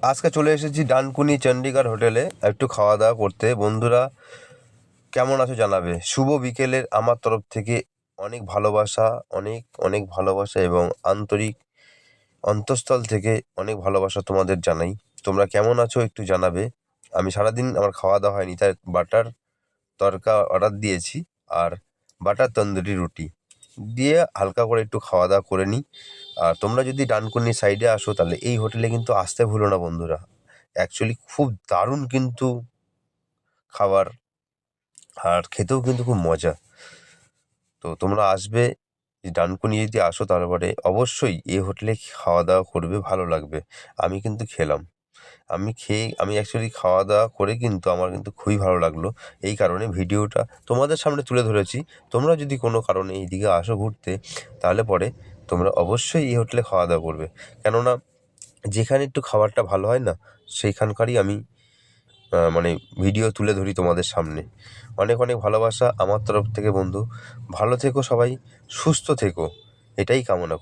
আজকে চলে এসেছি ডানকুনি চণ্ডীগড় হোটেলে একটু খাওয়া দাওয়া করতে। বন্ধুরা কেমন আছো জানাবে। শুভ বিকেলের আমার তরফ থেকে অনেক ভালোবাসা, অনেক অনেক ভালোবাসা এবং আন্তরিক অন্তঃস্থল থেকে অনেক ভালোবাসা তোমাদের জানাই। তোমরা কেমন আছো একটু জানাবে। আমি সারাদিন আমার খাওয়া দাওয়া হয়নি, তাই বাটার তড়কা অর্ডার দিয়েছি আর বাটার তন্দুরি রুটি দিয়ে হালকা করে একটু খাওয়া দাওয়া করে নিই। আর তোমরা যদি ডানকুনি সাইডে আসো তাহলে এই হোটেলে কিন্তু আসতে ভুলো না বন্ধুরা। অ্যাকচুয়ালি খুব দারুণ কিন্তু খাবার, আর খেতেও কিন্তু খুব মজা। তো তোমরা আসবে, এই ডানকুনি যদি আসো তারপরে অবশ্যই এই হোটেলে খাওয়া দাওয়া করবে, ভালো লাগবে। আমি কিন্তু খেলাম, আমি অ্যাকচুয়ালি খাওয়া দাওয়া করে কিন্তু আমার কিন্তু খুবই ভালো লাগলো। এই কারণে ভিডিওটা তোমাদের সামনে তুলে ধরেছি। তোমরা যদি কোনো কারণে এইদিকে আসো ঘুরতে, তাহলে পরে তোমরা অবশ্যই এই হোটেলে খাওয়া দাওয়া করবে। কেননা যেখানে একটু খাবারটা ভালো হয় না, সেইখানকারই আমি মানে ভিডিও তুলে ধরি তোমাদের সামনে। অনেক অনেক ভালোবাসা আমার তরফ থেকে বন্ধু। ভালো থেকো সবাই, সুস্থ থেকো, এটাই কামনা।